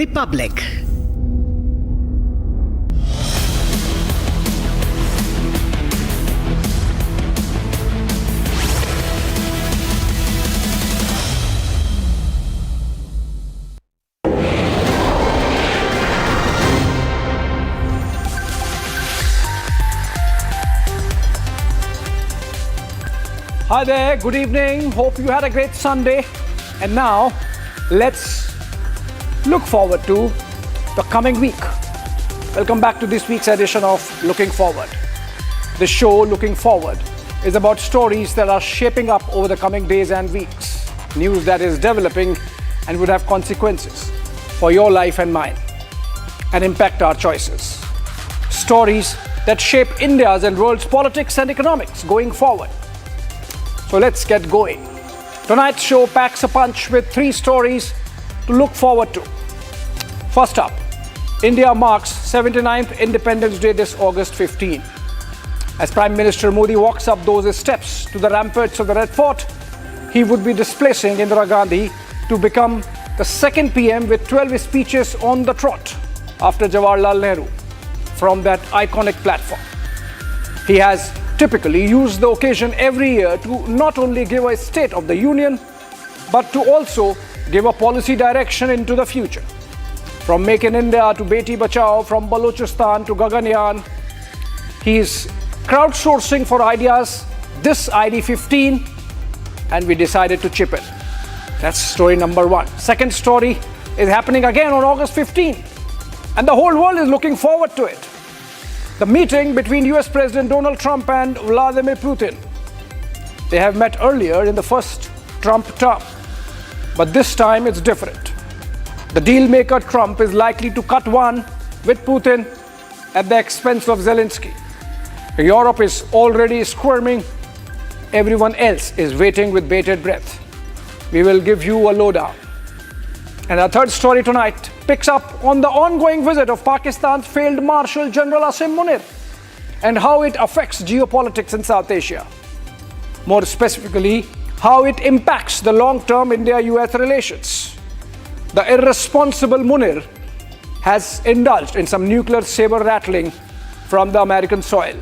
Republic. Hi there, good evening. Hope you had a great Sunday. And now, let's look forward to the coming week. Welcome back to this week's edition of Looking Forward. The show, Looking Forward, is about stories that are shaping up over the coming days and weeks. News that is developing and would have consequences for your life and mine and impact our choices. Stories that shape India's and world's politics and economics going forward. So let's get going. Tonight's show packs a punch with 3 stories to look forward to. First up, India marks 79th Independence Day this August 15. As Prime Minister Modi walks up those steps to the ramparts of the Red Fort, he would be displacing Indira Gandhi to become the second PM with 12 speeches on the trot after Jawaharlal Nehru from that iconic platform. He has typically used the occasion every year to not only give a State of the Union, but to also give a policy direction into the future. From Make in India to Beti Bachao, from Balochistan to Gaganyaan, he is crowdsourcing for ideas this ID 15, and we decided to chip in. That's story number 1. Second story is happening again on August 15, and the whole world is looking forward to it. The meeting between US President Donald Trump and Vladimir Putin. They have met earlier in the first Trump term, but this time it's different. The deal maker Trump is likely to cut one with Putin at the expense of Zelensky. Europe is already squirming. Everyone else is waiting with bated breath. We will give you a lowdown. And our third story tonight picks up on the ongoing visit of Pakistan's failed Marshal General Asim Munir and how it affects geopolitics in South Asia. More specifically, how it impacts the long-term India-US relations. The irresponsible Munir has indulged in some nuclear saber-rattling from the American soil,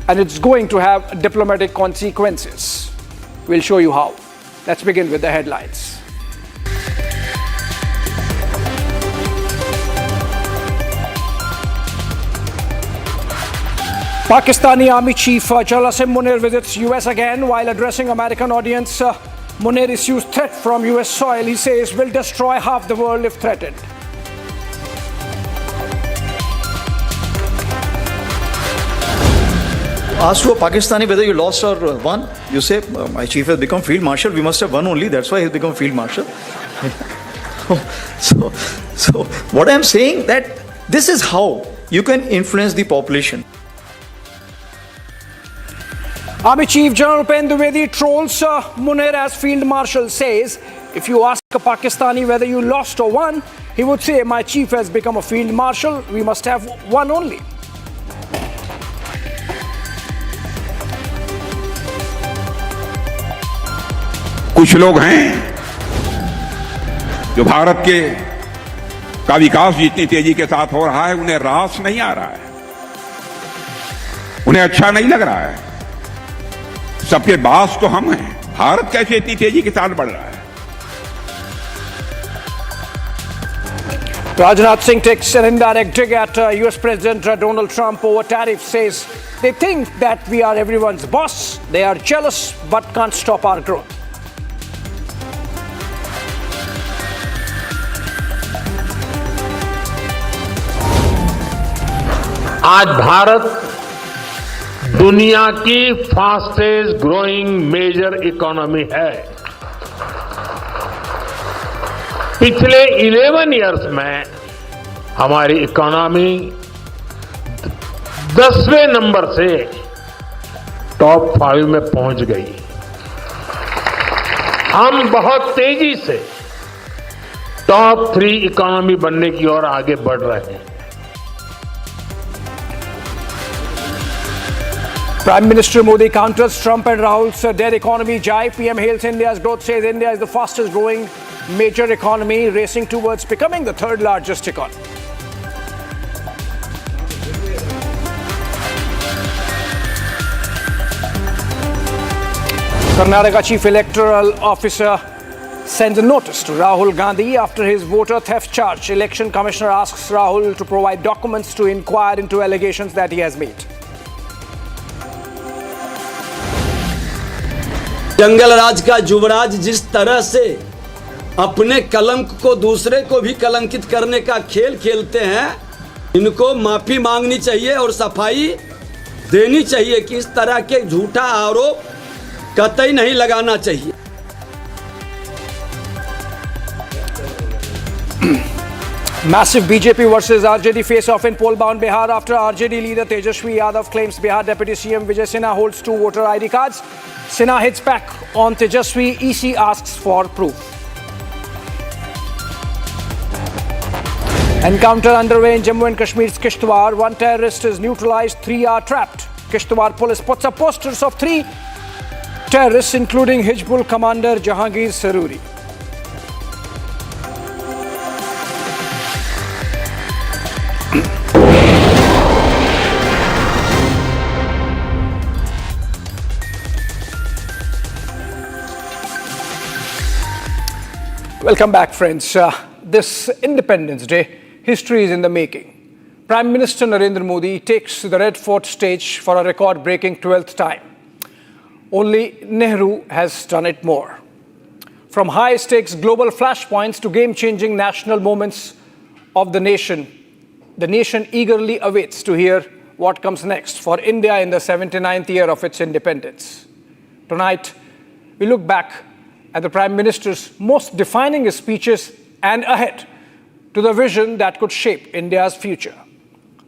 and it's going to have diplomatic consequences. We'll show you how. Let's begin with the headlines. Pakistani Army Chief General Asim Munir visits US again. While addressing American audience, Munir issues threat from US soil. He says, "Will destroy half the world if threatened." Asked to a Pakistani whether you lost or won, you say, "My chief has become field marshal. We must have won only. That's why he's become field marshal." so what I'm saying that this is how you can influence the population. Army Chief General Upinder Dwivedi trolls Munir as Field Marshal, says, if you ask a Pakistani whether you lost or won, he would say, "My chief has become a Field Marshal. We must have one only." कुछ लोग हैं जो भारत के का विकास जितनी तेजी के साथ हो रहा है उन्हें रास नहीं आ रहा है, उन्हें अच्छा नहीं लग रहा है। सबके बास तो हम हैं, भारत कैसे इतनी तेजी के साथ बढ़ रहा है। Rajnath Singh takes an indirect dig at US President Donald Trump over tariffs, says they think that we are everyone's boss. They are jealous but can't stop our growth. आज भारत दुनिया की फास्टेस्ट ग्रोइंग मेजर इकोनॉमी है। पिछले 11 years में हमारी economy 10वें number से top 5 में पहुंच गई। हम बहुत तेजी से टॉप 3 इकोनॉमी बनने की ओर आगे बढ़ रहे हैं। Prime Minister Modi counters Trump and Rahul's dead economy jibe. PM hails India's growth, says India is the fastest growing major economy racing towards becoming the third largest economy. Karnataka Chief Electoral Officer sends a notice to Rahul Gandhi after his voter theft charge. Election Commissioner asks Rahul to provide documents to inquire into allegations that he has made. जंगल राज का युवराज जिस तरह से अपने कलंक को दूसरे को भी कलंकित करने का खेल खेलते हैं, इनको माफी मांगनी चाहिए और सफाई देनी चाहिए कि इस तरह के झूठा आरोप कतई नहीं लगाना चाहिए. Massive BJP versus RJD face-off in poll-bound Bihar after RJD leader Tejashwi Yadav claims Bihar Deputy CM Vijay Sinha holds 2 voter ID cards. Sinha hits back on Tejashwi. EC asks for proof. Encounter underway in Jammu and Kashmir's Kishtwar. 1 terrorist is neutralized, 3 are trapped. Kishtwar police puts up posters of 3 terrorists, including Hizbul commander Jahangir Saruri. Welcome back, friends. This Independence Day, history is in the making. Prime Minister Narendra Modi takes the Red Fort stage for a record-breaking 12th time. Only Nehru has done it more. From high-stakes global flashpoints to game-changing national moments of the nation eagerly awaits to hear what comes next for India in the 79th year of its independence. Tonight, we look back at the Prime Minister's most defining speeches and ahead to the vision that could shape India's future.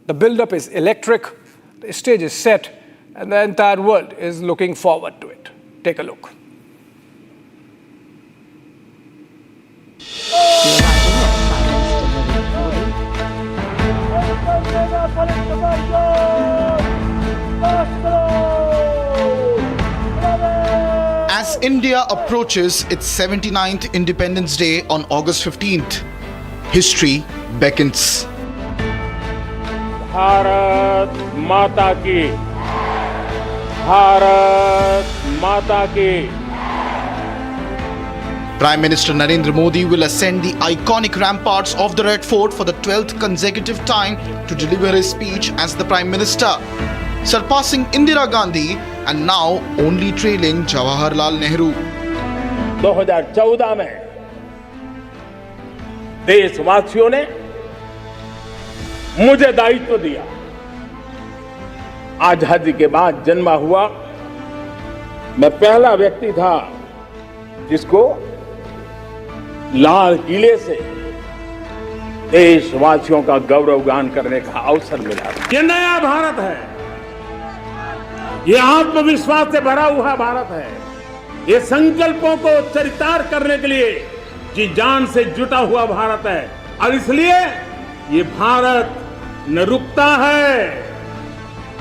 The build-up is electric, the stage is set, and the entire world is looking forward to it. Take a look. As India approaches its 79th Independence Day on August 15th, history beckons. Bharat माता की, भारत माता की. Prime Minister Narendra Modi will ascend the iconic ramparts of the Red Fort for the 12th consecutive time to deliver his speech as the Prime Minister, surpassing Indira Gandhi and now only trailing Jawaharlal Nehru. 2014 में देशवासियों ने मुझे दायित्व दिया. आजादी के बाद जन्मा हुआ मैं पहला व्यक्ति था जिसको लाल किले से देशवासियों का गौरवगान करने का अवसर मिला. ये नया भारत है, ये आत्मविश्वास से भरा हुआ भारत है, ये संकल्पों को चरितार्थ करने के लिए जी जान से जुटा हुआ भारत है. और इसलिए ये भारत न रुकता है,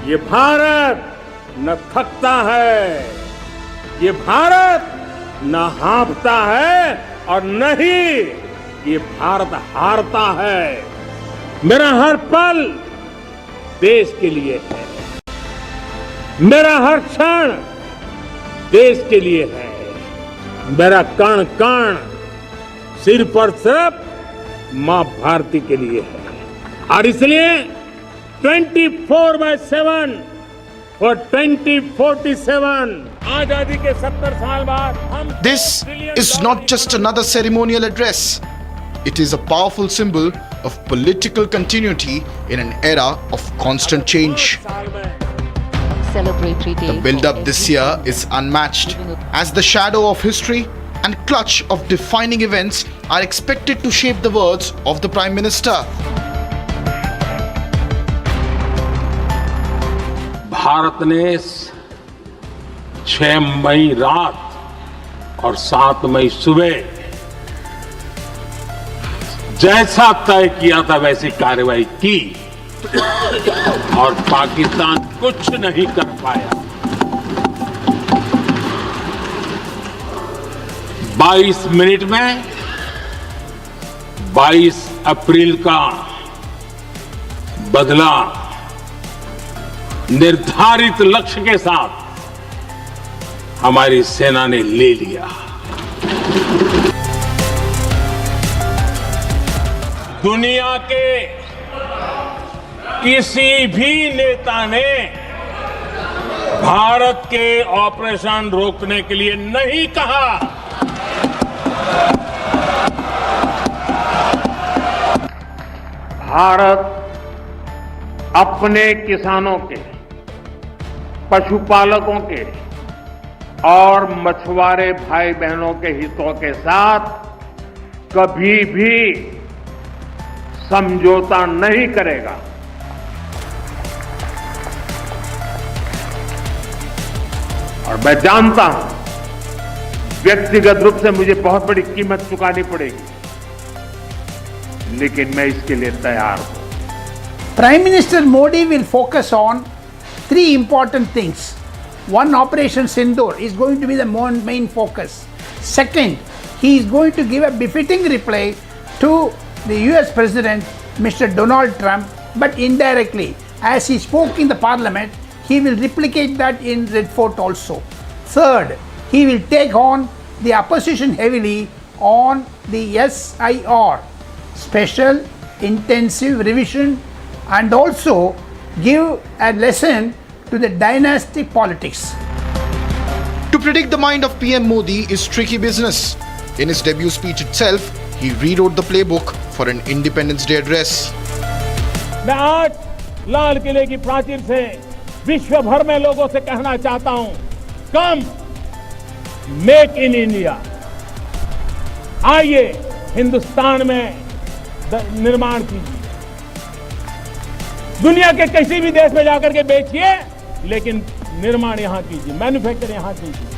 ये भारत न थकता है, ये भारत न हाँफता है और न ही ये भारत हारता है. मेरा हर पल देश के लिए है, मेरा हर क्षण देश के लिए है, मेरा कण कण सिर्फ और सिर्फ मां भारती के लिए है. और इसलिए 24/7 for 2047 आजादी के 70 साल बाद हम. This is not just another ceremonial address. It is a powerful symbol of political continuity in an era of constant change. Celebratory day. The build-up this year is unmatched, as the shadow of history and clutch of defining events are expected to shape the words of the Prime Minister. Bharat ने 6 मई रात और 7 मई सुबह जैसा तय किया था वैसी कार्रवाई की और पाकिस्तान कुछ नहीं कर पाया. 22 मिनट में 22 अप्रैल का बदला निर्धारित लक्ष्य के साथ हमारी सेना ने ले लिया। दुनिया के किसी भी नेता ने भारत के ऑपरेशन रोकने के लिए नहीं कहा। भारत अपने किसानों के, पशुपालकों के और मछुआरे भाई बहनों के हितों के साथ कभी भी समझौता नहीं करेगा। और मैं जानता हूं व्यक्तिगत रूप से मुझे बहुत बड़ी कीमत चुकानी पड़ेगी, लेकिन मैं इसके लिए तैयार हूं। Prime Minister Modi will focus on three important things. One, Operation Sindoor is going to be the main focus. Second, he is going to give a befitting reply to the US President, Mr. Donald Trump, but indirectly. As he spoke in the Parliament, he will replicate that in Red Fort also. Third, he will take on the opposition heavily on the SIR, Special Intensive Revision, and also give a lesson to the dynastic politics. To predict the mind of PM Modi is tricky business. In his debut speech itself, he rewrote the playbook for an Independence Day address. मैं आज लाल किले की प्राचीर से विश्व भर में लोगों से कहना चाहता हूं, कम मेक इन इंडिया, आइए हिंदुस्तान में निर्माण कीजिए। दुनिया के किसी भी देश में जाकर के बेचिए, लेकिन निर्माण यहां कीजिए, मैन्युफैक्चर यहां कीजिए।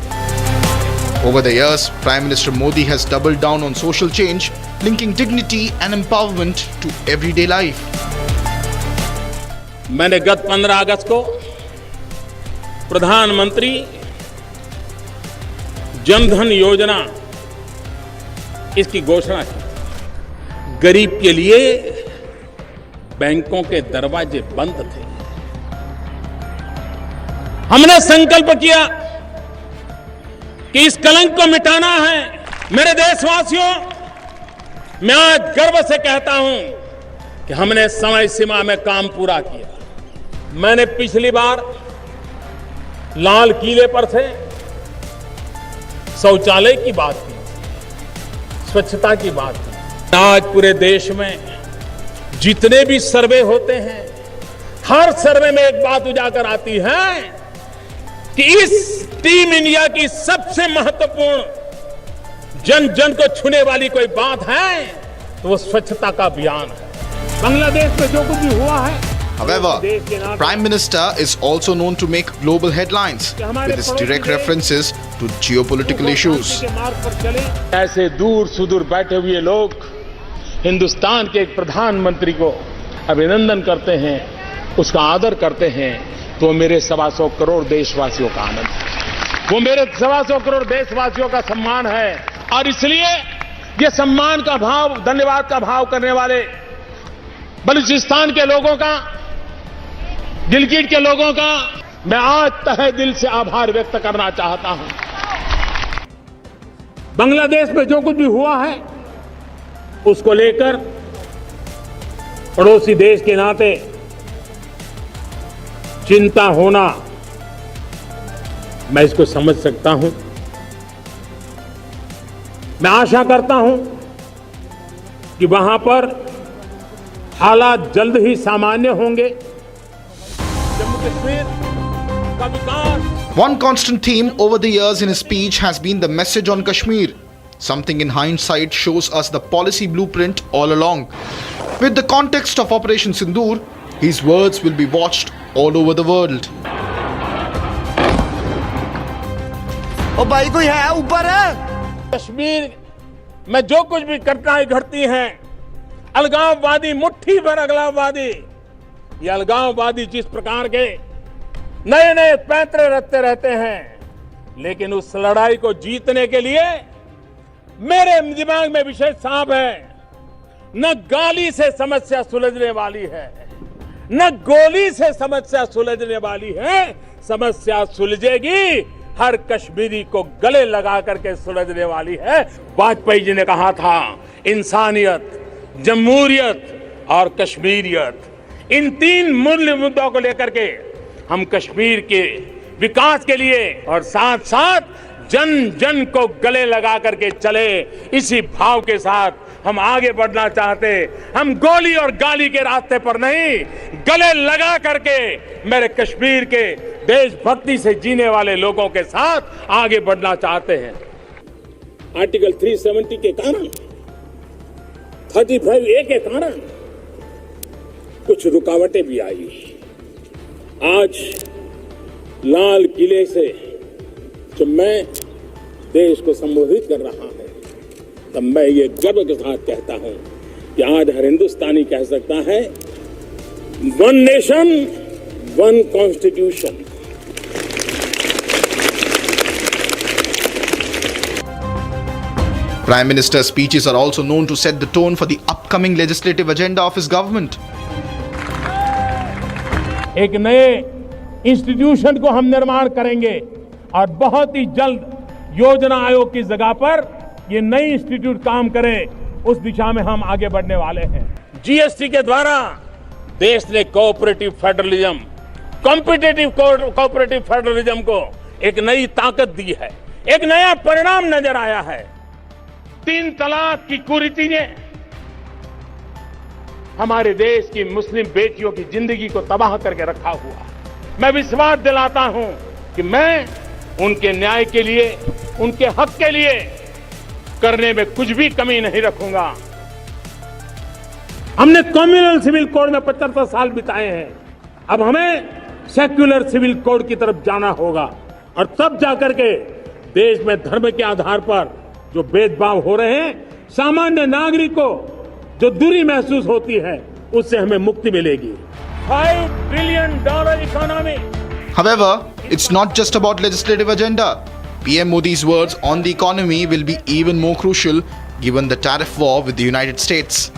Over the years, Prime Minister Modi has doubled down on social change, linking dignity and empowerment to everyday life. मैंने गत 15 अगस्त को प्रधानमंत्री जनधन योजना इसकी घोषणा की। गरीब के लिए बैंकों के दरवाजे बंद थे। हमने संकल्प किया कि इस कलंक को मिटाना है। मेरे देशवासियों, मैं आज गर्व से कहता हूं कि हमने समय सीमा में काम पूरा किया। मैंने पिछली बार लाल किले पर से शौचालय की बात की, स्वच्छता की बात की। आज पूरे देश में जितने भी सर्वे होते हैं, हर सर्वे में एक बात उजागर आती है कि इस टीम इंडिया की सबसे महत्वपूर्ण जन जन को छूने वाली कोई बात है तो वो स्वच्छता का अभियान है। बांग्लादेश में जो कुछ भी हुआ है, However, the Prime Minister is also known to make global headlines with his direct references to geopolitical issues. ऐसे दूर सुदूर बैठे हुए लोग हिंदुस्तान के एक प्रधानमंत्री को अभिनंदन करते हैं, उसका आदर करते हैं, तो मेरे 125 करोड़ देशवासियों का आनंद है, वो मेरे 125 करोड़ देशवासियों का सम्मान है। और इसलिए ये सम्मान का भाव, धन्यवाद का भाव करने वाले बलूचिस्तान के लोगों का, गिलगिट के लोगों का मैं आज तहे दिल से आभार व्यक्त करना चाहता हूं। बांग्लादेश में जो कुछ भी हुआ है उसको लेकर पड़ोसी देश के नाते चिंता होना, मैं इसको समझ सकता हूं। मैं आशा करता हूं कि वहां पर हालात जल्द ही सामान्य होंगे। जम्मू कश्मीर का विकास। One constant theme over the years in his speech has been the message on Kashmir. Something in hindsight shows us the policy blueprint all along. With the context of Operation Sindoor, his words will be watched all over the world. ओ भाई कोई है ऊपर है? कश्मीर में जो कुछ भी घटनाएं घटती हैं, अलगाववादी, मुट्ठी भर अलगाववादी, ये अलगाववादी जिस प्रकार के नए नए पैंतरे रचते रहते हैं, लेकिन उस लड़ाई को जीतने के लिए मेरे दिमाग में विशेष साफ है, न गाली से समस्या सुलझने वाली है, न गोली से समस्या सुलझने वाली है। समस्या सुलझेगी हर कश्मीरी को गले लगा करके सुलझने वाली है। वाजपेयी जी ने कहा था, इंसानियत, जमहूरियत और कश्मीरियत, इन तीन मूल्य मुद्दों को लेकर के हम कश्मीर के विकास के लिए और साथ साथ जन जन को गले लगा करके चले, इसी भाव के साथ हम आगे बढ़ना चाहते। हम गोली और गाली के रास्ते पर नहीं, गले लगा करके मेरे कश्मीर के देशभक्ति से जीने वाले लोगों के साथ आगे बढ़ना चाहते हैं। आर्टिकल 370 के कारण, 35A के कारण कुछ रुकावटें भी आई। आज लाल किले से जब मैं देश को संबोधित कर रहा हूं, तब मैं ये गर्व के साथ कहता हूं कि आज हर हिंदुस्तानी कह सकता है, one nation one constitution. Prime Minister's speeches are also known to set the tone for the upcoming legislative agenda of his government. एक नए इंस्टीट्यूशन को हम निर्माण करेंगे और बहुत ही जल्द योजना आयोग की जगह पर ये नई इंस्टीट्यूट काम करे, उस दिशा में हम आगे बढ़ने वाले हैं। जीएसटी के द्वारा देश ने cooperative federalism, competitive cooperative federalism को एक नई ताकत दी है, एक नया परिणाम नजर आया है। 3 तलाक की कुरीति ने हमारे देश की मुस्लिम बेटियों की जिंदगी को तबाह करके रखा हुआ। मैं विश्वास दिलाता हूं कि मैं उनके न्याय के लिए, उनके हक के लिए करने में कुछ भी कमी नहीं रखूंगा। हमने कम्युनल सिविल कोड में 75 साल बिताए हैं, अब हमें सेक्युलर सिविल कोड की तरफ जाना होगा और तब जाकर के देश में धर्म के आधार पर जो भेदभाव हो रहे हैं, सामान्य नागरिक को जो दूरी महसूस होती है, उससे हमें मुक्ति मिलेगी। $5 trillion economy. However, it's not just about legislative agenda. PM Modi's words on the economy will be even more crucial given the tariff war with the United States.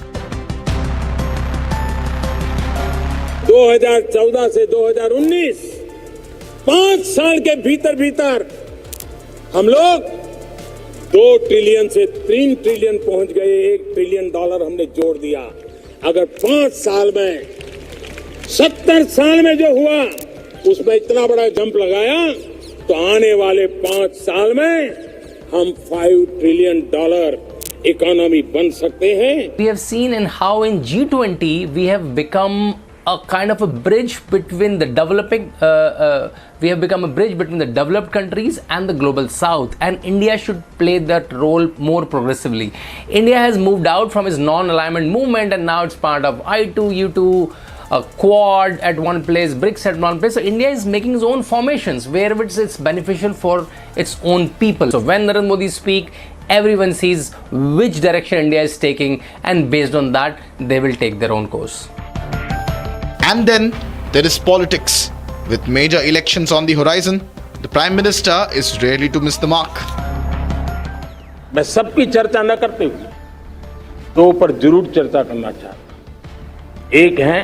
2014 से 2019 5 साल के भीतर भीतर हम लोग 2 ट्रिलियन से 3 ट्रिलियन पहुंच गए। $1 ट्रिलियन हमने जोड़ दिया। अगर 5 साल में 70 साल में जो हुआ उसमें इतना बड़ा जंप लगाया, तो आने वाले 5 साल में हम $5 ट्रिलियन इकोनॉमी बन सकते हैं। We have seen in how in G20 we have become a kind of a bridge between the we have become a bridge between the developed countries and the global south, and India should play that role more progressively. India has moved out from its non-alignment movement and now it's part of I2, U2, Quad at one place, BRICS at one place. So India is making its own formations wherever it's beneficial for its own people. So when Narendra Modi speak, everyone sees which direction India is taking, and based on that they will take their own course. And then there is politics. With major elections on the horizon, the Prime Minister is rarely to miss the mark. मैं सबकी चर्चा न करते हुए 2 पर जरूर चर्चा करना चाहता। एक है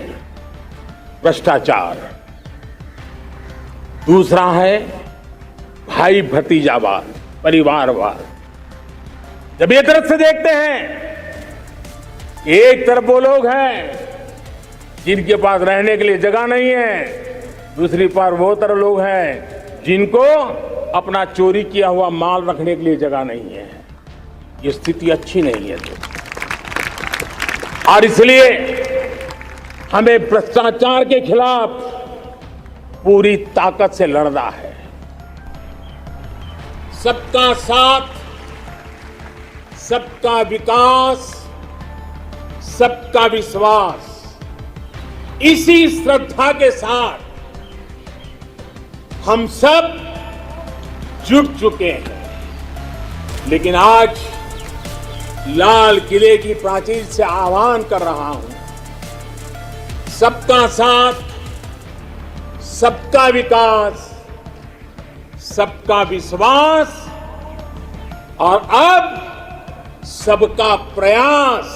भ्रष्टाचार, दूसरा है भाई भतीजावाद, परिवारवाद। जब एक तरफ से देखते हैं, एक तरफ वो लोग हैं जिनके पास रहने के लिए जगह नहीं है, दूसरी पर वो तरह लोग हैं जिनको अपना चोरी किया हुआ माल रखने के लिए जगह नहीं है। ये स्थिति अच्छी नहीं है। और इसलिए हमें भ्रष्टाचार के खिलाफ पूरी ताकत से लड़ना है। सबका साथ, सबका विकास, सबका विश्वास, इसी श्रद्धा के साथ हम सब जुट चुके हैं। लेकिन आज लाल किले की प्राचीर से आह्वान कर रहा हूं, सबका साथ, सबका विकास, सबका विश्वास और अब सबका प्रयास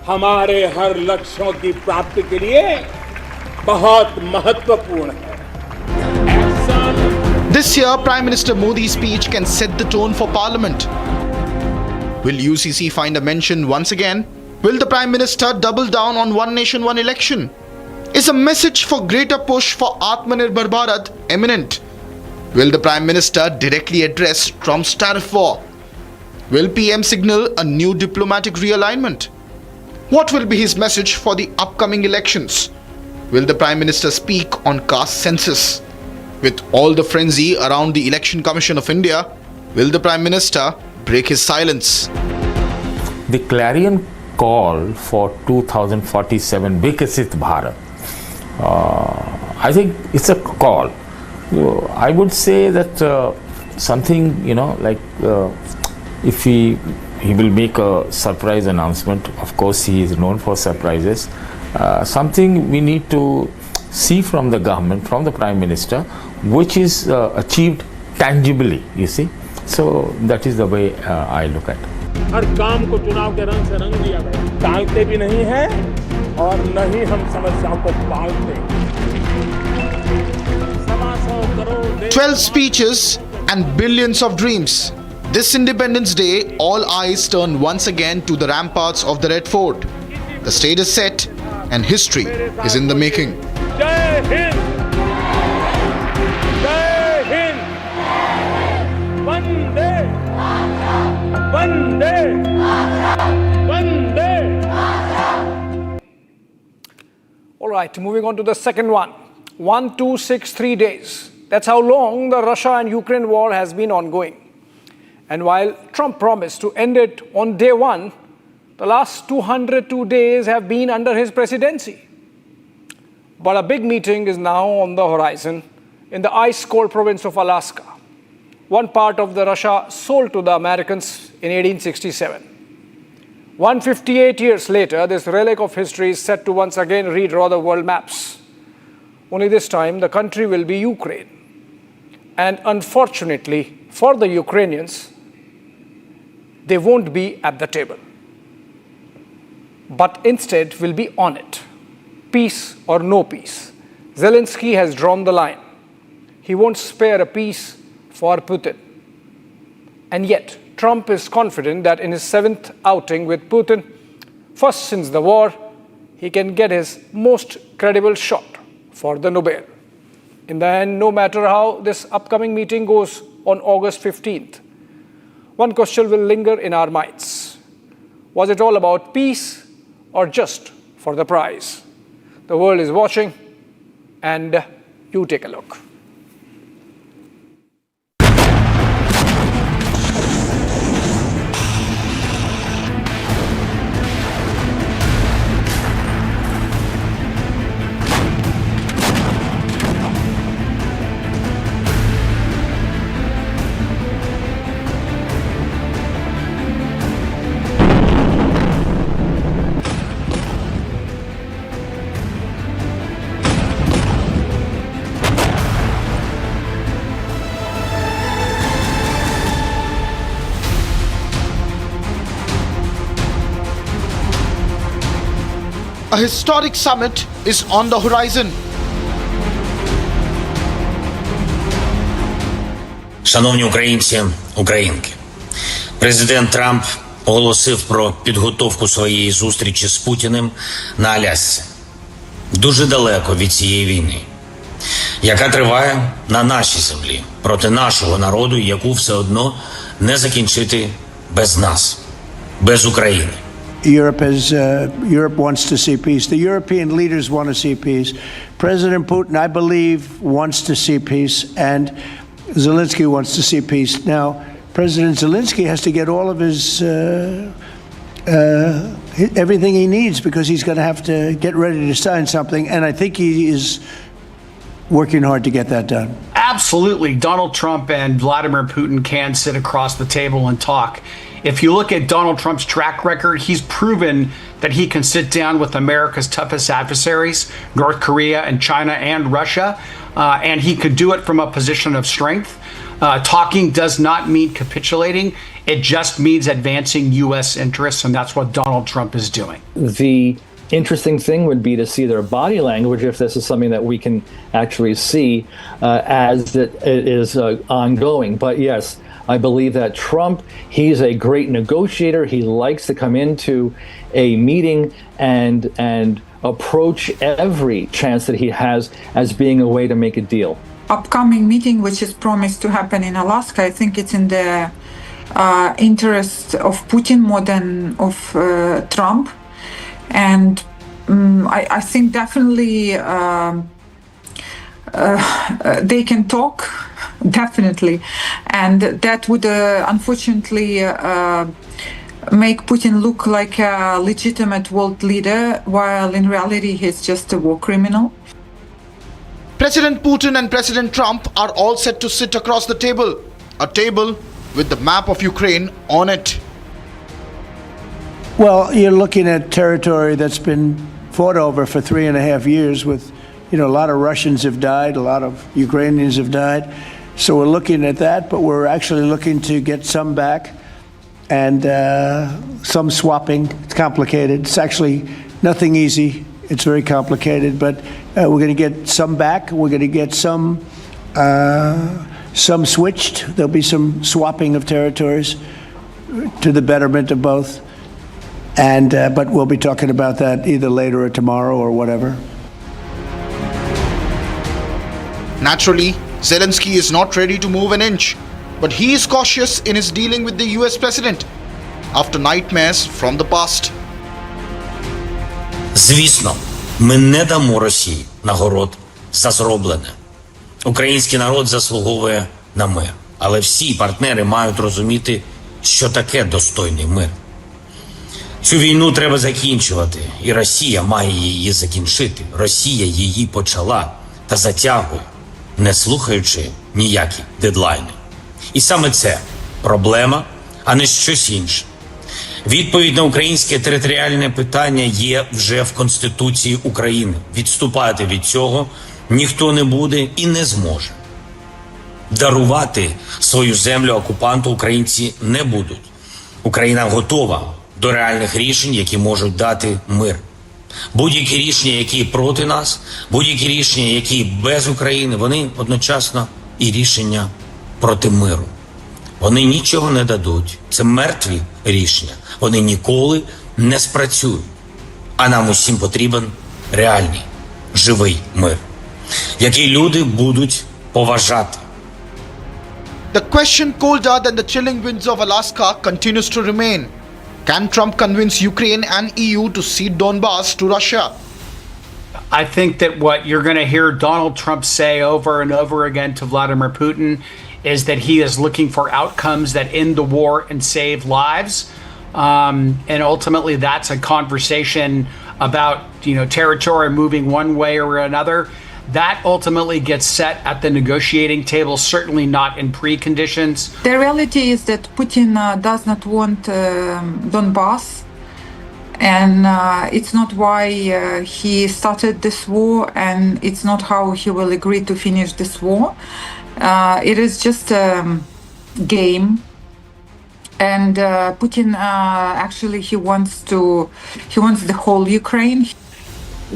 हमारे हर लक्ष्यों की प्राप्ति के लिए बहुत महत्वपूर्ण है। This year, Prime Minister Modi's speech can set the tone for Parliament. Will UCC find a mention once again? Will the Prime Minister double down on one nation, one election? Is a message for greater push for Atmanirbhar Bharat imminent? Will the Prime Minister directly address Trump's tariff war? Will PM signal a new diplomatic realignment? What will be his message for the upcoming elections? Will the Prime Minister speak on caste census? With all the frenzy around the Election Commission of India, will the Prime Minister break his silence? The clarion call for 2047 Vikasit Bharat, I think it's a call. I would say that something, like if he will make a surprise announcement. Of course, he is known for surprises. Something we need to see from the government, from the Prime Minister, which is achieved tangibly, you see. So that is the way I look at it. हर काम को चुनाव के रंग से रंग दिया गया, टालते भी नहीं है और न ही हम समस्याओं को पालते। 12 speeches and billions of dreams. This Independence Day, all eyes turn once again to the ramparts of the Red Fort. The stage is set and history is in the making. जय हिंद, जय हिंद, वंदे, वंदे, वंदे। All right, moving on to the second one. 1263 days. That's how long the Russia and Ukraine war has been ongoing. And while Trump promised to end it on day one, the last 202 days have been under his presidency. But a big meeting is now on the horizon in the ice-cold province of Alaska, one part of the Russia sold to the Americans in 1867. 158 years later, this relic of history is set to once again redraw the world maps. Only this time, the country will be Ukraine. And unfortunately for the Ukrainians, they won't be at the table, but instead will be on it. Peace or no peace. Zelensky has drawn the line. He won't spare a peace for Putin. And yet, Trump is confident that in his 7th outing with Putin, first since the war, he can get his most credible shot for the Nobel. In the end, no matter how this upcoming meeting goes on August 15th, one question will linger in our minds. Was it all about peace or just for the prize? The world is watching, and you take a look. A historic summit is on the horizon. Шановні українці, українки, президент Трамп оголосив про підготовку своєї зустрічі з Путіним на Алясці. Дуже далеко від цієї війни, яка триває на нашій землі, проти нашого народу, яку все одно не закінчити без нас, без України. Europe wants to see peace. The European leaders want to see peace. President Putin, I believe, wants to see peace, and Zelensky wants to see peace. Now, President Zelensky has to get all of his everything he needs, because he's going to have to get ready to sign something, and I think he is working hard to get that done. Absolutely. Donald Trump and Vladimir Putin can sit across the table and talk. If you look at Donald Trump's track record, he's proven that he can sit down with America's toughest adversaries, North Korea and China and Russia, and he could do it from a position of strength. Talking does not mean capitulating. It just means advancing U.S. interests, and that's what Donald Trump is doing. The interesting thing would be to see their body language, if this is something that we can actually see as it is ongoing. But yes, I believe that Trump, he's a great negotiator. He likes to come into a meeting and approach every chance that he has as being a way to make a deal. Upcoming meeting, which is promised to happen in Alaska, I think it's in the interest of Putin more than of Trump. And I think definitely they can talk, definitely. And that would unfortunately make Putin look like a legitimate world leader, while in reality he's just a war criminal. President Putin and President Trump are all set to sit across the table, a table with the map of Ukraine on it. Well, you're looking at territory that's been fought over for 3.5 years with, a lot of Russians have died, a lot of Ukrainians have died. So we're looking at that, but we're actually looking to get some back and some swapping. It's complicated. It's actually nothing easy. It's very complicated, but we're going to get some back. We're going to get some switched. There'll be some swapping of territories to the betterment of both. And but we'll be talking about that either later or tomorrow or whatever. Naturally, Zelensky is not ready to move an inch, but he is cautious in his dealing with the US president after nightmares from the past. Звісно, ми не дамо Росії нагород за зроблене. Український народ заслуговує на мир. Але всі партнери мають розуміти, що таке достойний мир. Цю війну треба закінчувати, і Росія має її закінчити. Росія її почала та затягує, не слухаючи ніякі дедлайни. І саме це проблема, а не щось інше. Відповідь на українське територіальне питання є вже в Конституції України. Відступати від цього ніхто не буде і не зможе. Дарувати свою землю окупанту українці не будуть. Україна готова до реальних рішень, які можуть дати мир. Будь-які рішення, які проти нас, будь-які рішення, які без України, вони одночасно і рішення проти миру. Вони нічого не дадуть. Це мертві рішення. Вони ніколи не спрацюють. А нам усім потрібен реальний, живий мир, який люди будуть поважати. The question colder than the chilling winds of Alaska continues to remain. Can Trump convince Ukraine and EU to cede Donbas to Russia? I think that what you're going to hear Donald Trump say over and over again to Vladimir Putin is that he is looking for outcomes that end the war and save lives. And ultimately, that's a conversation about, territory moving one way or another. That ultimately gets set at the negotiating table, certainly not in preconditions. The reality is that Putin does not want Donbas, and it's not why he started this war, and it's not how he will agree to finish this war. It is just a game, and Putin actually he wants the whole Ukraine.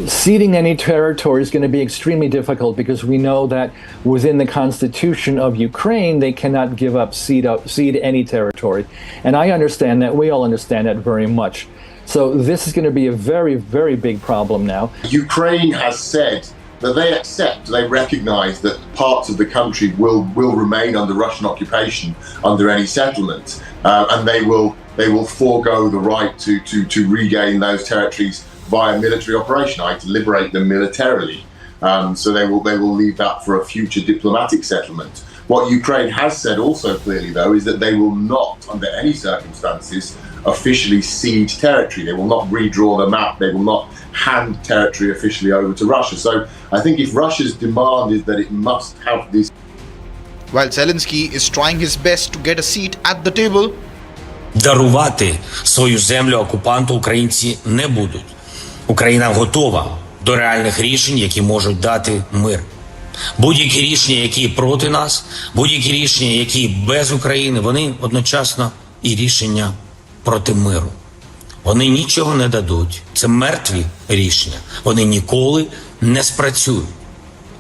Ceding any territory is going to be extremely difficult because we know that within the constitution of Ukraine, they cannot cede any territory. And I understand that. We all understand that very much. So this is going to be a very, very big problem now. Ukraine has said that they recognize that parts of the country will remain under Russian occupation under any settlement, and they will forego the right to regain those territories via military operation, to liberate them militarily. So they will leave that for a future diplomatic settlement. What Ukraine has said also clearly, though, is that they will not, under any circumstances, officially cede territory. They will not redraw the map. They will not hand territory officially over to Russia. So I think if Russia's demand is that it must have this... While Zelensky is trying his best to get a seat at the table, дарувати свою землю окупанту українці не будуть. Україна готова до реальних рішень, які можуть дати мир. Будь-які рішення, які проти нас, будь-які рішення, які без України, вони одночасно і рішення проти миру. Вони нічого не дадуть. Це мертві рішення. Вони ніколи не спрацюють.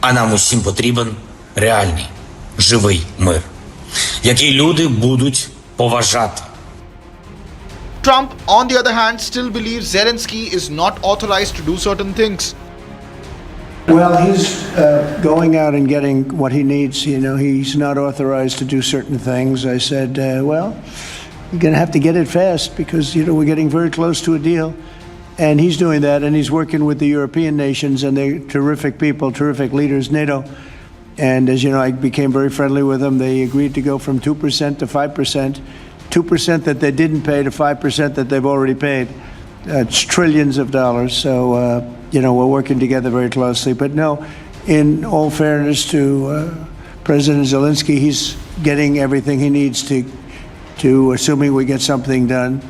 А нам усім потрібен реальний, живий мир, який люди будуть поважати. Trump, on the other hand, still believes Zelensky is not authorized to do certain things. Well, he's going out and getting what he needs. You know, he's not authorized to do certain things. I said, well, you're going to have to get it fast because, you know, we're getting very close to a deal. And he's doing that, and he's working with the European nations, and they're terrific people, terrific leaders, NATO. And as you know, I became very friendly with them. They agreed to go from 2% to 5%. 2% that they didn't pay to 5% that they've already paid. It's trillions of dollars. So, you know, we're working together very closely. But no, in all fairness to President Zelensky, he's getting everything he needs to assuming we get something done.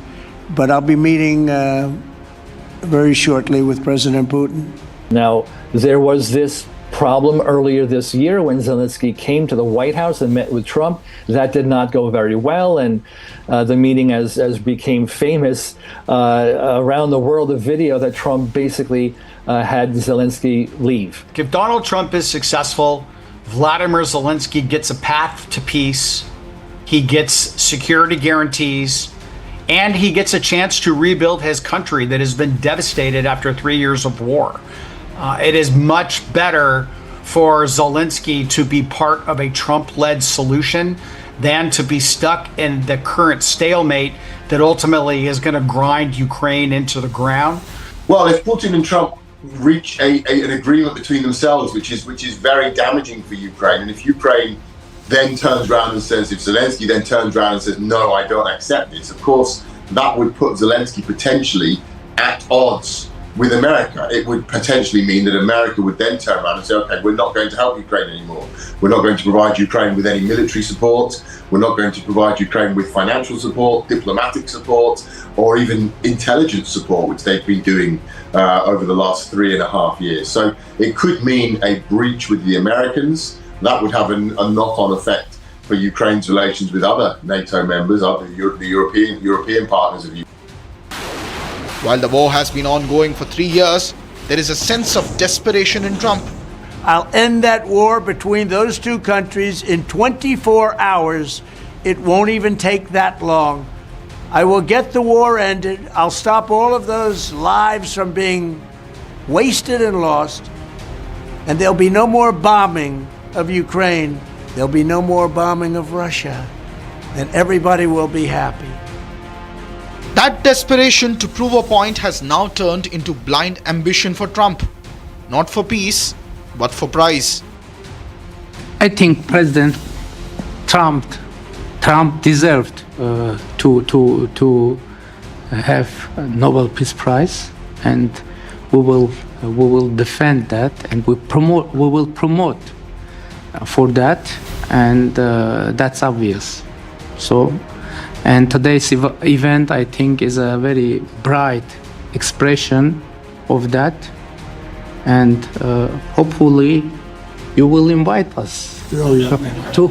But I'll be meeting very shortly with President Putin. Now, there was this problem earlier this year when Zelensky came to the White House and met with Trump. That did not go very well, and the meeting as became famous around the world, a video that Trump basically had Zelensky leave. If Donald Trump is successful, Vladimir Zelensky gets a path to peace, he gets security guarantees, and he gets a chance to rebuild his country that has been devastated after 3 years of war. It is much better for Zelensky to be part of a Trump-led solution than to be stuck in the current stalemate that ultimately is going to grind Ukraine into the ground. Well, if Putin and Trump reach an agreement between themselves, which is very damaging for Ukraine, and if Ukraine then turns around and says, if Zelensky then turns around and says, no, I don't accept this, of course, that would put Zelensky potentially at odds with America. It would potentially mean that America would then turn around and say, okay, we're not going to help Ukraine anymore. We're not going to provide Ukraine with any military support. We're not going to provide Ukraine with financial support, diplomatic support, or even intelligence support, which they've been doing over the last 3.5 years. So it could mean a breach with the Americans. That would have a knock-on effect for Ukraine's relations with other NATO members, the European partners of Ukraine. While the war has been ongoing for 3 years, there is a sense of desperation in Trump. I'll end that war between those two countries in 24 hours. It won't even take that long. I will get the war ended. I'll stop all of those lives from being wasted and lost. And there'll be no more bombing of Ukraine. There'll be no more bombing of Russia. And everybody will be happy. That desperation to prove a point has now turned into blind ambition for Trump. Not for peace, but for prize. I think President Trump deserved to have a Nobel Peace Prize, and we will defend that, and we will promote for that, and that's obvious. So. And today's event, I think, is a very bright expression of that. And hopefully, you will invite us to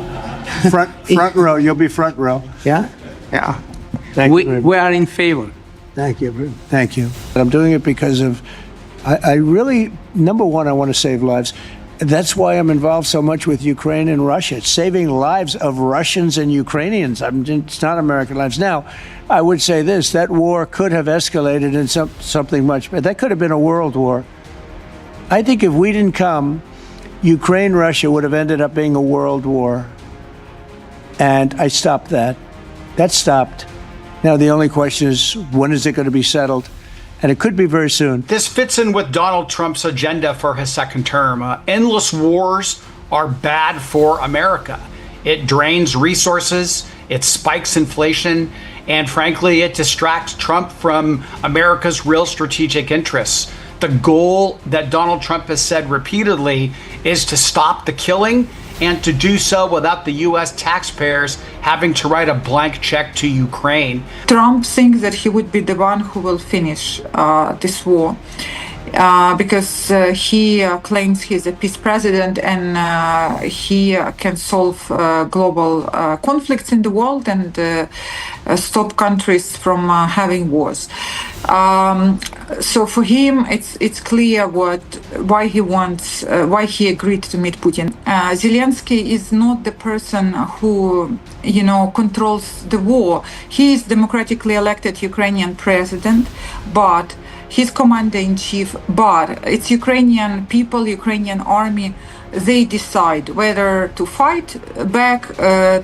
front row. You'll be front row. Yeah, yeah. We are in favor. Thank you. Thank you. I'm doing it because of, I really, number one, I want to save lives. That's why I'm involved so much with Ukraine and Russia. It's saving lives of Russians and Ukrainians. It's not American lives. Now, I would say this, that war could have escalated in something much better. That could have been a world war. I think if we didn't come, Ukraine-Russia would have ended up being a world war. And I stopped that. That stopped. Now, the only question is, when is it going to be settled? And it could be very soon. This fits in with Donald Trump's agenda for his second term. Endless wars are bad for America. It drains resources, it spikes inflation, and frankly, it distracts Trump from America's real strategic interests. The goal that Donald Trump has said repeatedly is to stop the killing and to do so without the U.S. taxpayers having to write a blank check to Ukraine. Trump thinks that he would be the one who will finish this war. because he claims he's a peace president and he can solve global conflicts in the world and stop countries from having wars. So for him, it's clear why he agreed to meet Putin. Zelensky is not the person who, controls the war. He is democratically elected Ukrainian president, but he's commander-in-chief, but it's Ukrainian people, Ukrainian army, they decide whether to fight back,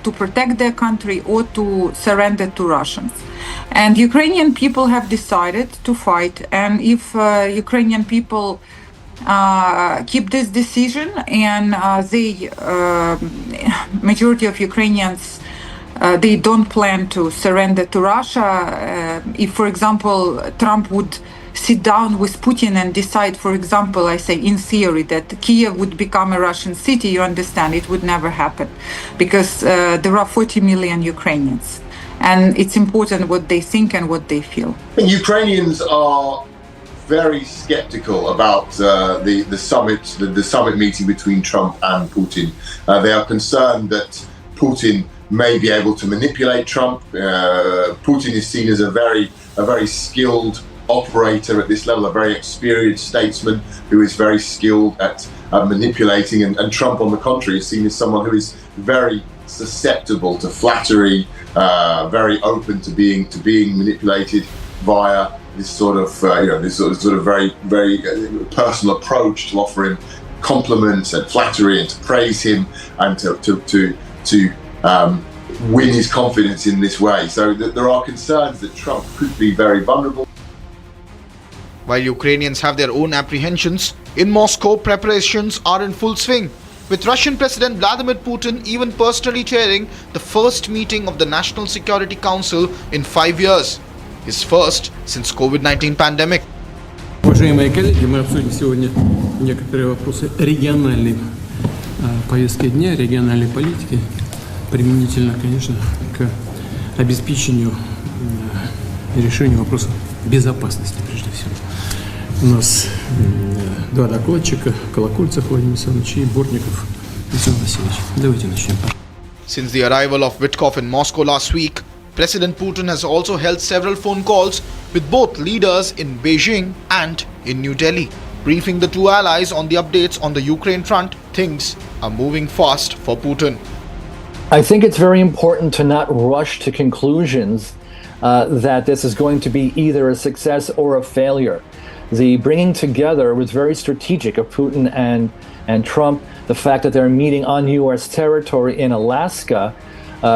to protect their country, or to surrender to Russians. And Ukrainian people have decided to fight. And if Ukrainian people keep this decision and majority of Ukrainians they don't plan to surrender to Russia. If, for example, Trump would sit down with Putin and decide, for example, I say in theory, that Kiev would become a Russian city, you understand, it would never happen because there are 40 million Ukrainians. And it's important what they think and what they feel. And Ukrainians are very skeptical about the summit meeting between Trump and Putin. They are concerned that Putin may be able to manipulate Trump. Putin is seen as a very skilled operator at this level, a very experienced statesman who is very skilled at manipulating, and Trump, on the contrary, is seen as someone who is very susceptible to flattery, very open to being manipulated via this sort of very personal approach to offer him compliments and flattery and to praise him and to win his confidence in this way. So there are concerns that Trump could be very vulnerable. While Ukrainians have their own apprehensions, in Moscow preparations are in full swing, with Russian President Vladimir Putin even personally chairing the first meeting of the National Security Council in 5 years, his first since COVID-19 pandemic. Уважаемые коллеги, мы обсудим сегодня некоторые вопросы региональной повестки дня, региональной политики, применительно, конечно, к обеспечению и решению вопросов безопасности, прежде всего. У нас два докладчика, Колокольцев Владимир Александрович и Бортников Александр Васильевич. Давайте начнем. Since the arrival of Witkoff in Moscow last week, President Putin has also held several phone calls with both leaders in Beijing and in New Delhi. Briefing the two allies on the updates on the Ukraine front, things are moving fast for Putin. I think it's very important to not rush to conclusions that this is going to be either a success or a failure. The bringing together was very strategic of Putin and Trump. The fact that they're meeting on U.S. territory in Alaska,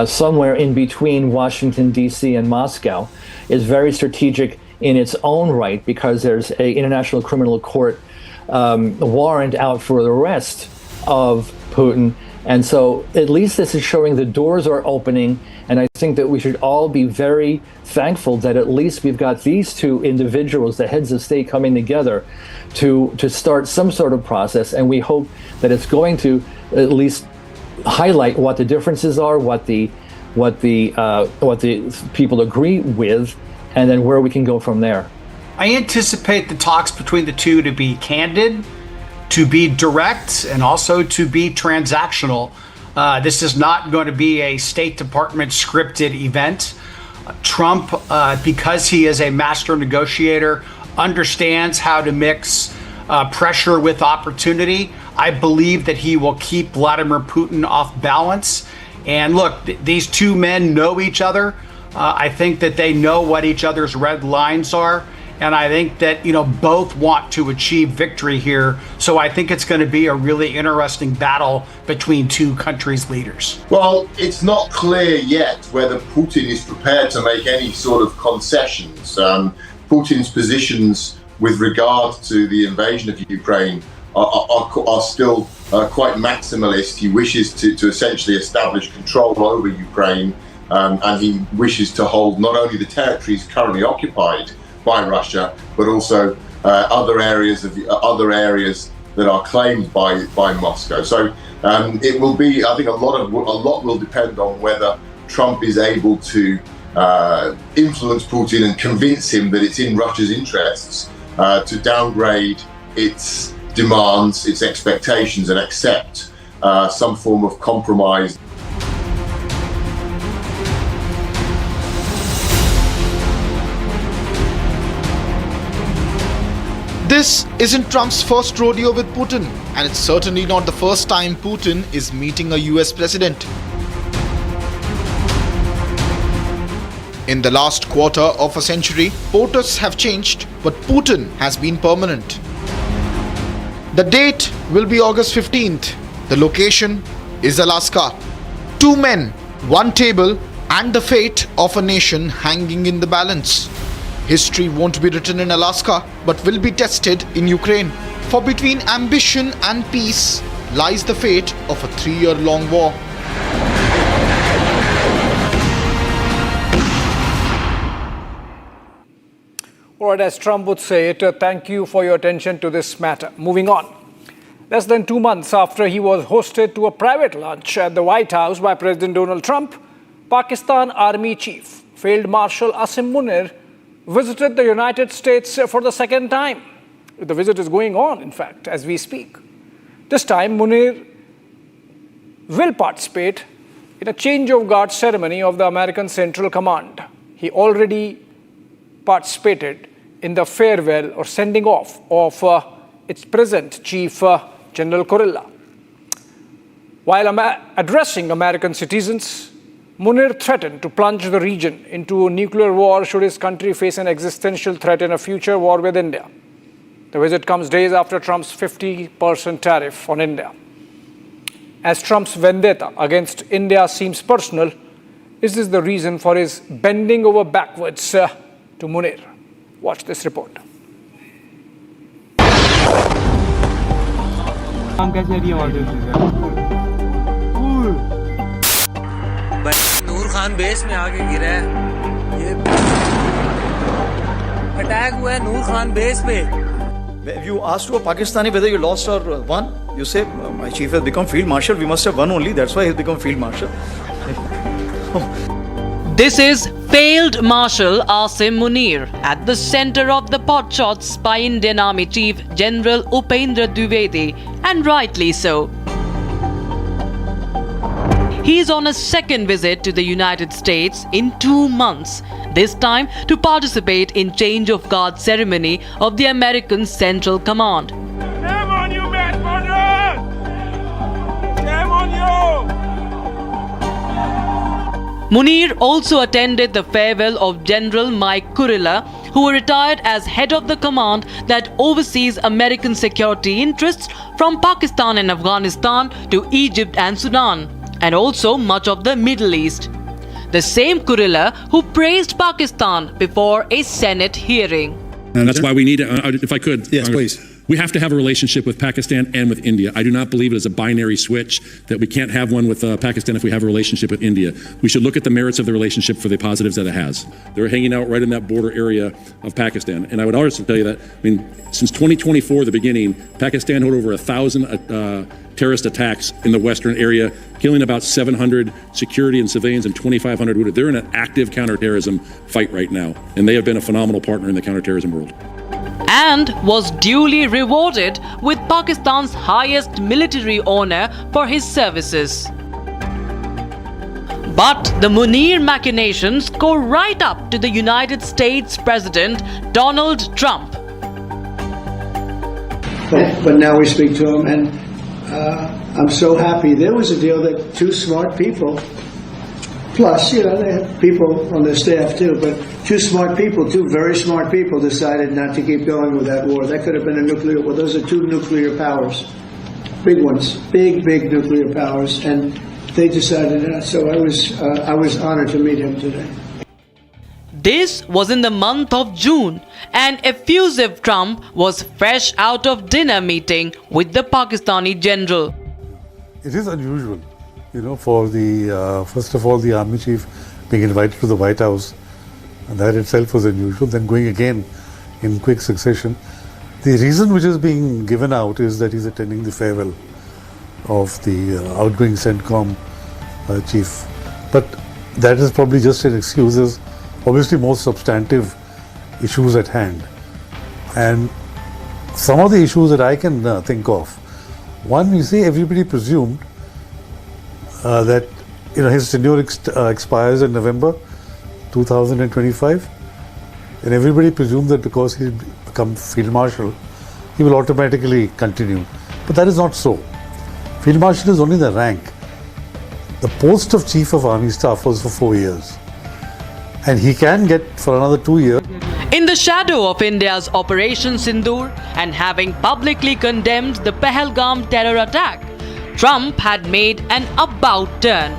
somewhere in between Washington, D.C. and Moscow, is very strategic in its own right because there's an International Criminal Court warrant out for the arrest of Putin. And so at least this is showing the doors are opening, and I think that we should all be very thankful that at least we've got these two individuals, the heads of state, coming together to start some sort of process, and we hope that it's going to at least highlight what the differences are, what the people agree with, and then where we can go from there. I anticipate the talks between the two to be candid, to be direct, and also to be transactional. This is not going to be a State Department scripted event. Trump, because he is a master negotiator, understands how to mix pressure with opportunity. I believe that he will keep Vladimir Putin off balance. And look, these two men know each other. I think that they know what each other's red lines are. And I think that, both want to achieve victory here. So I think it's going to be a really interesting battle between two countries' leaders. Well, it's not clear yet whether Putin is prepared to make any sort of concessions. Putin's positions with regard to the invasion of Ukraine are still quite maximalist. He wishes to essentially establish control over Ukraine, and he wishes to hold not only the territories currently occupied by Russia, but also other areas that are claimed by Moscow. So it will be, I think, a lot will depend on whether Trump is able to influence Putin and convince him that it's in Russia's interests to downgrade its demands, its expectations, and accept some form of compromise. This isn't Trump's first rodeo with Putin, and it's certainly not the first time Putin is meeting a US president. In the last quarter of a century, POTUS have changed, but Putin has been permanent. The date will be August 15th. The location is Alaska. Two men, one table, and the fate of a nation hanging in the balance. History won't be written in Alaska, but will be tested in Ukraine. For between ambition and peace lies the fate of a 3-year-long war. Or as Trump would say it, thank you for your attention to this matter. Moving on. Less than 2 months after he was hosted to a private lunch at the White House by President Donald Trump, Pakistan Army Chief, Field Marshal Asim Munir, visited the United States for the second time. The visit is going on, in fact, as we speak. This time, Munir will participate in a change of guard ceremony of the American Central Command. He already participated in the farewell or sending off of its present Chief General Kurilla. While addressing American citizens, Munir threatened to plunge the region into a nuclear war should his country face an existential threat in a future war with India. The visit comes days after Trump's 50% tariff on India. As Trump's vendetta against India seems personal, is this the reason for his bending over backwards to Munir? Watch this report. Noor Khan base में आके गिरा है ये attack हुआ है नूर Khan base पे If you ask to a Pakistani whether you lost or won, you say, my chief has become field marshal, we must have won only, that's why he's become field marshal. This is failed Marshal Asim Munir at the center of the potshots by Indian Army Chief General Upendra Dwivedi, and rightly so. He is on a second visit to the United States in 2 months, this time to participate in change of guard ceremony of the American Central Command. Shame on you, bad murderers! Shame on you! Munir also attended the farewell of General Mike Kurilla, who retired as head of the command that oversees American security interests from Pakistan and Afghanistan to Egypt and Sudan, and also much of the Middle East. The same Kurilla who praised Pakistan before a Senate hearing. And that's why we need, if I could. Yes, please. We have to have a relationship with Pakistan and with India. I do not believe it is a binary switch that we can't have one with Pakistan if we have a relationship with India. We should look at the merits of the relationship for the positives that it has. They're hanging out right in that border area of Pakistan. And I would also tell you that, since 2024, the beginning, Pakistan had over 1,000 terrorist attacks in the western area, killing about 700 security and civilians and 2,500 wounded. They're in an active counterterrorism fight right now, and they have been a phenomenal partner in the counterterrorism world. And was duly rewarded with Pakistan's highest military honor for his services. But the Munir machinations go right up to the United States President Donald Trump. But now we speak to him, and I'm so happy. There was a deal that two smart people, plus, they have people on their staff too, but two very smart people decided not to keep going with that war. That could have been a nuclear war. Those are two nuclear powers, big ones, big nuclear powers, and they decided not. So I was honored to meet him today. This was in the month of June, and effusive Trump was fresh out of dinner meeting with the Pakistani general. It is unusual, for the, first of all, the army chief being invited to the White House, and that itself was unusual, then going again in quick succession. The reason which is being given out is that he's attending the farewell of the outgoing CENTCOM chief. But that is probably just an excuse. There's obviously more substantive issues at hand. And some of the issues that I can think of, one, you see, everybody presumed that his tenure expires in November 2025, and everybody presumed that because he become Field Marshal, he will automatically continue. But that is not so. Field Marshal is only the rank. The post of Chief of Army Staff was for 4 years, and he can get for another 2 years. In the shadow of India's Operation Sindoor and having publicly condemned the Pahalgam terror attack, Trump had made an about turn.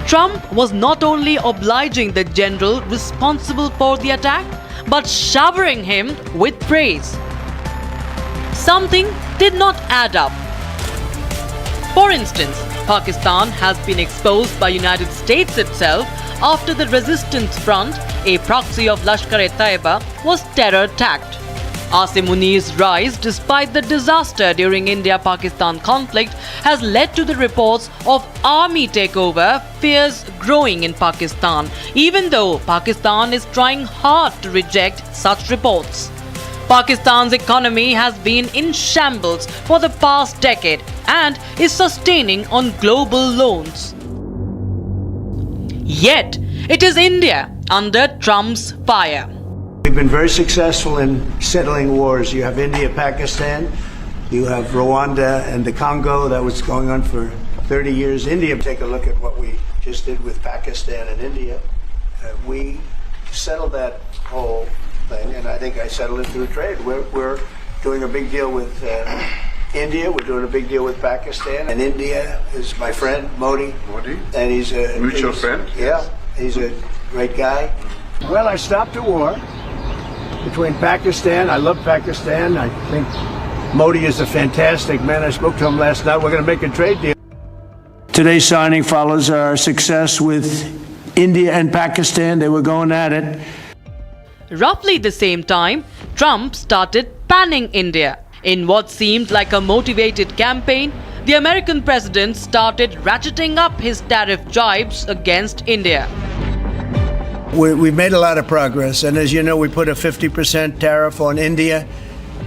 Trump was not only obliging the general responsible for the attack, but showering him with praise. Something did not add up. For instance, Pakistan has been exposed by United States itself after the Resistance Front, a proxy of Lashkar-e-Taiba, was terror-attacked. Asim Munir's rise despite the disaster during India-Pakistan conflict has led to the reports of army takeover fears growing in Pakistan, even though Pakistan is trying hard to reject such reports. Pakistan's economy has been in shambles for the past decade and is sustaining on global loans. Yet, it is India under Trump's fire. We've been very successful in settling wars. You have India, Pakistan, you have Rwanda and the Congo. That was going on for 30 years. India, take a look at what we just did with Pakistan and India. We settled that whole thing, and I think I settled it through trade. We're doing a big deal with India. We're doing a big deal with Pakistan. And India is my friend, Modi. And he's a mutual friend? Yeah, he's a great guy. Well, I stopped a war between Pakistan. I love Pakistan. I think Modi is a fantastic man. I spoke to him last night. We're going to make a trade deal. Today's signing follows our success with India and Pakistan. They were going at it. Roughly the same time, Trump started panning India. In what seemed like a motivated campaign, the American president started ratcheting up his tariff jibes against India. We've made a lot of progress, and as you know, we put a 50% tariff on India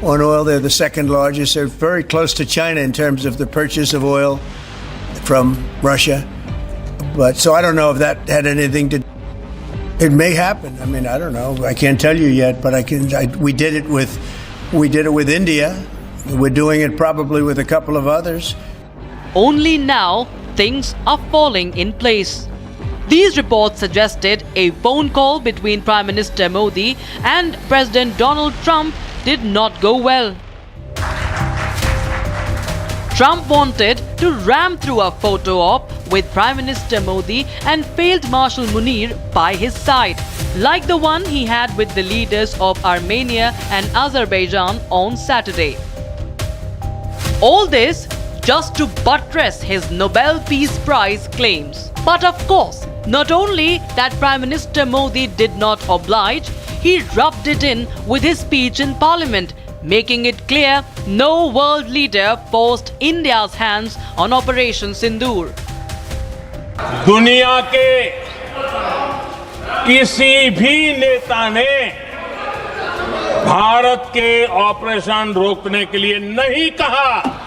on oil. They're the second largest. They're very close to China in terms of the purchase of oil from Russia. But so I don't know if that had anything to. It may happen. I mean, I don't know. I can't tell you yet, but we did it with India. We're doing it probably with a couple of others. Only now things are falling in place. These reports suggested a phone call between Prime Minister Modi and President Donald Trump did not go well. Trump wanted to ram through a photo op with Prime Minister Modi and failed Marshal Munir by his side, like the one he had with the leaders of Armenia and Azerbaijan on Saturday. All this just to buttress his Nobel Peace Prize claims. But of course, not only that Prime Minister Modi did not oblige, he rubbed it in with his speech in Parliament, making it clear no world leader forced India's hands on Operation Sindoor. दुनिया के किसी भी नेता ने भारत के operation रोकने के लिए नहीं कहा.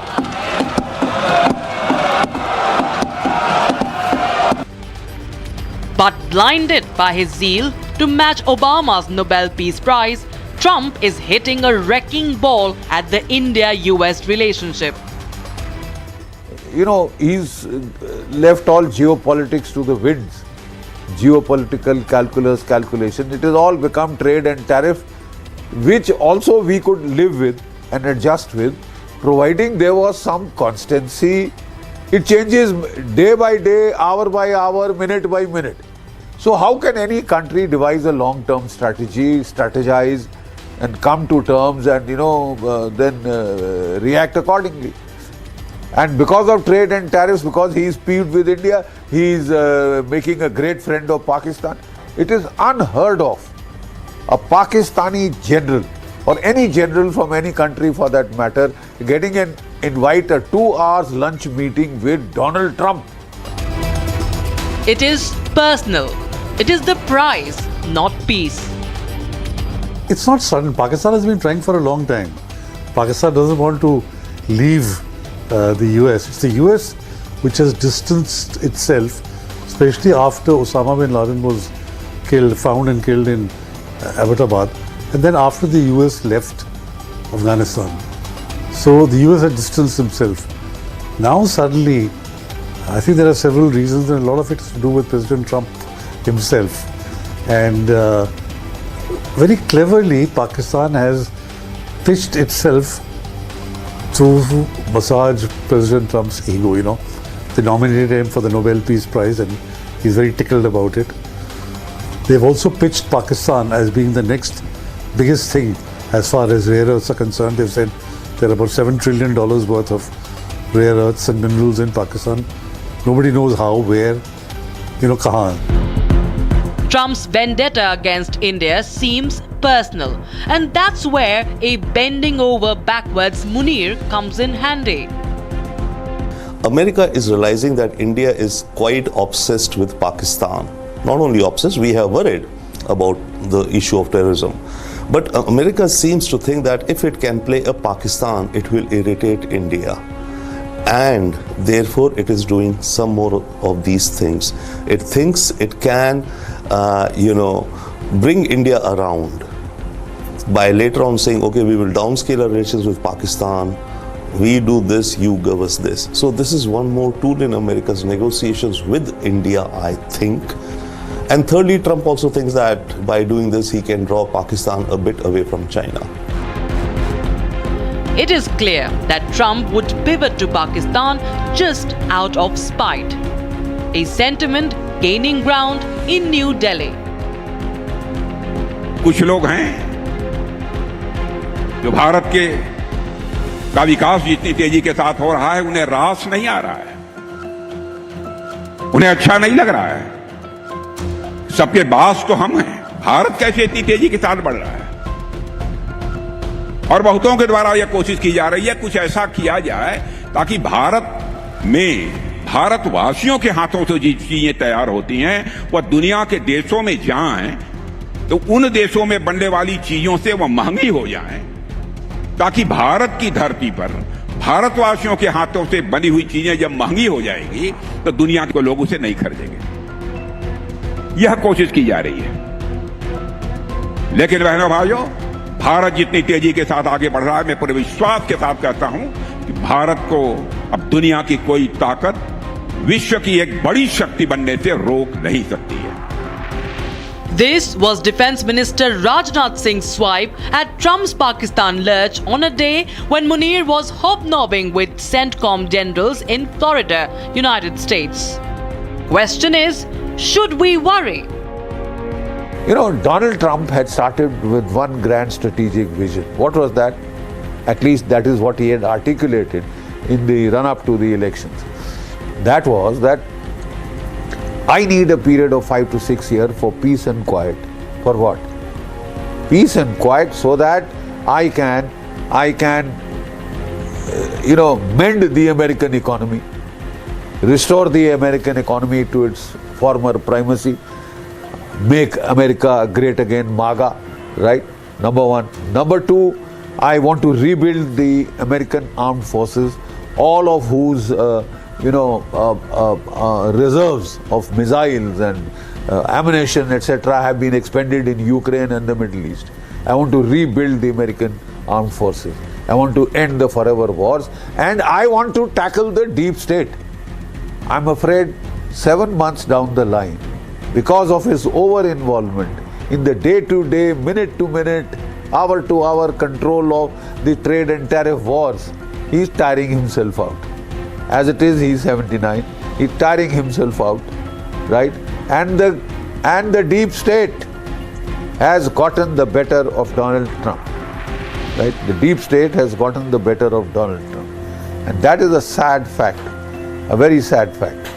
But blinded by his zeal to match Obama's Nobel Peace Prize, Trump is hitting a wrecking ball at the India-US relationship. You know, he's left all geopolitics to the winds. Geopolitical calculation. It has all become trade and tariff, which also we could live with and adjust with, providing there was some constancy. It changes day by day, hour by hour, minute by minute. So how can any country devise a long-term strategy, strategize and come to terms and, then react accordingly? And because of trade and tariffs, because he is peeved with India, he is making a great friend of Pakistan. It is unheard of. A Pakistani general, or any general from any country for that matter, getting an invite a 2 hours lunch meeting with Donald Trump. It is personal. It is the prize, not peace. It's not sudden. Pakistan has been trying for a long time. Pakistan doesn't want to leave the US. It's the US which has distanced itself, especially after Osama bin Laden was found and killed in Abbottabad, and then after the US left Afghanistan. So the US had distanced himself. Now suddenly, I think there are several reasons, and a lot of it is to do with President Trump himself. And very cleverly, Pakistan has pitched itself to massage President Trump's ego, you know. They nominated him for the Nobel Peace Prize and he's very tickled about it. They've also pitched Pakistan as being the next biggest thing as far as rare earths are concerned. They've said there are about $7 trillion worth of rare earths and minerals in Pakistan. Nobody knows how, where, you know, kahan. Trump's vendetta against India seems personal, and that's where a bending over backwards Munir comes in handy. America is realizing that India is quite obsessed with Pakistan. Not only obsessed, we have worried about the issue of terrorism. But America seems to think that if it can play a Pakistan, it will irritate India. And therefore, it is doing some more of these things. It thinks it can, bring India around by later on saying, okay, we will downscale our relations with Pakistan. We do this, you give us this. So this is one more tool in America's negotiations with India, I think. And thirdly, Trump also thinks that by doing this, he can draw Pakistan a bit away from China. It is clear that Trump would pivot to Pakistan just out of spite. A sentiment gaining ground in New Delhi. कुछ लोग हैं जो भारत का विकास जितनी तेजी के साथ हो रहा है उन्हें रास नहीं आ रहा है, उन्हें अच्छा नहीं लग रहा है। सबके बास तो हम हैं। भारत कैसे इतनी तेजी के साथ बढ़ रहा है, और बहुतों के द्वारा यह कोशिश की जा रही है कुछ ऐसा किया जाए ताकि भारत में भारतवासियों के हाथों से जो चीजें तैयार होती हैं वह दुनिया के देशों में जाएं तो उन देशों में बनने वाली चीजों से वह महंगी हो जाएं, ताकि भारत की धरती पर भारतवासियों के हाथों से बनी हुई चीजें जब महंगी हो जाएगी तो दुनिया के लोग उसे नहीं खरीदेंगे। यह कोशिश की जा रही है। लेकिन बहनों भाइयों, भारत जितनी तेजी के साथ आगे बढ़ रहा है, मैं पूरे विश्वास के साथ कहता हूं कि भारत को अब दुनिया की कोई ताकत विश्व की एक बड़ी शक्ति बनने से रोक नहीं सकती है। This was Defense Minister Rajnath Singh's swipe at Trump's Pakistan lurch on a day when Munir was hobnobbing with CENTCOM generals in Florida, United States. Question is, should we worry? You know, Donald Trump had started with one grand strategic vision. What was that? At least that is what he had articulated in the run-up to the elections. That was that I need a period of 5 to 6 years for peace and quiet. For what? Peace and quiet so that I can mend the American economy, restore the American economy to its former primacy, make America great again, MAGA, right? Number one. Number two, I want to rebuild the American armed forces, all of whose reserves of missiles and ammunition, etc., have been expended in Ukraine and the Middle East. I want to rebuild the American armed forces. I want to end the forever wars, and I want to tackle the deep state. I'm afraid 7 months down the line, because of his over-involvement in the day-to-day, minute-to-minute, hour-to-hour control of the trade and tariff wars, he's tiring himself out. As it is, he's 79. He's tiring himself out, right? And the deep state has gotten the better of Donald Trump, right? The deep state has gotten the better of Donald Trump, and that is a sad fact, a very sad fact.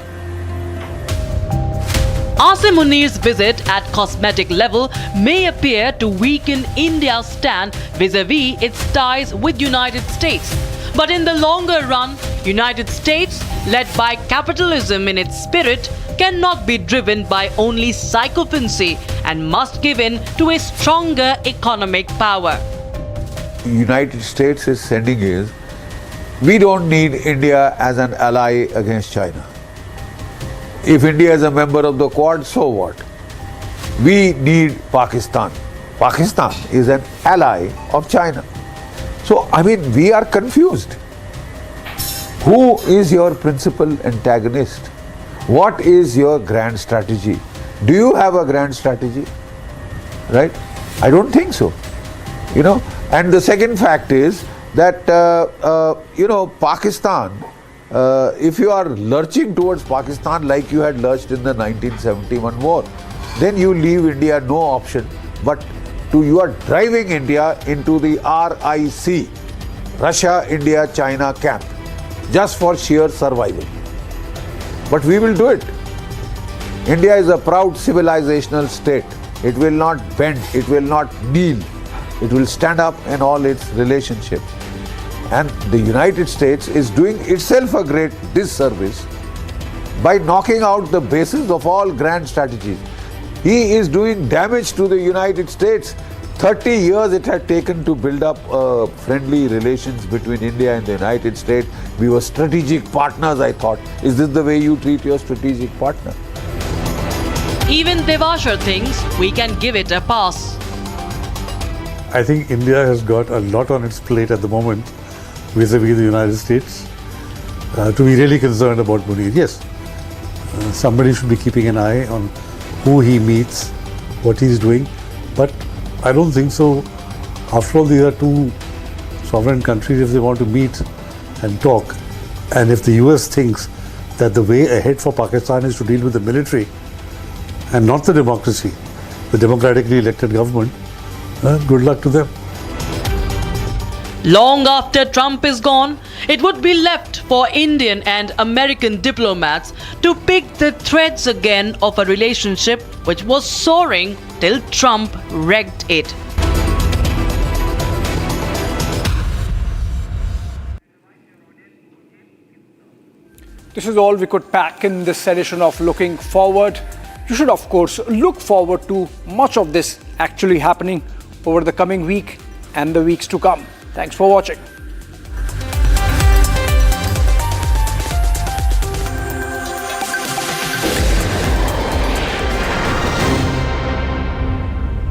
Asim Munir's visit at cosmetic level may appear to weaken India's stand vis-a-vis its ties with United States. But in the longer run, United States, led by capitalism in its spirit, cannot be driven by only sycophancy and must give in to a stronger economic power. The United States is sending is, we don't need India as an ally against China. If India is a member of the Quad, so what? We need Pakistan. Pakistan is an ally of China. So, I mean, we are confused. Who is your principal antagonist? What is your grand strategy? Do you have a grand strategy? Right? I don't think so. You know, and the second fact is that, Pakistan, if you are lurching towards Pakistan like you had lurched in the 1971 war, then you leave India no option but you are driving India into the RIC, Russia, India, China camp, just for sheer survival. But we will do it. India is a proud civilizational state. It will not bend, it will not kneel. It will stand up in all its relationships. And the United States is doing itself a great disservice by knocking out the basis of all grand strategies. He is doing damage to the United States. 30 years it had taken to build up friendly relations between India and the United States. We were strategic partners, I thought. Is this the way you treat your strategic partner? Even Devashar thinks we can give it a pass. I think India has got a lot on its plate at the moment vis-a-vis the United States to be really concerned about Modi. Yes, somebody should be keeping an eye on who he meets, what he's doing, but I don't think so. After all, these are two sovereign countries. If they want to meet and talk, and if the US thinks that the way ahead for Pakistan is to deal with the military and not the democracy, the democratically elected government, good luck to them. Long after Trump is gone, it would be left for Indian and American diplomats to pick the threads again of a relationship which was soaring till Trump wrecked it. This is all we could pack in this edition of Looking Forward. You should, of course, look forward to much of this actually happening over the coming week and the weeks to come. Thanks for watching.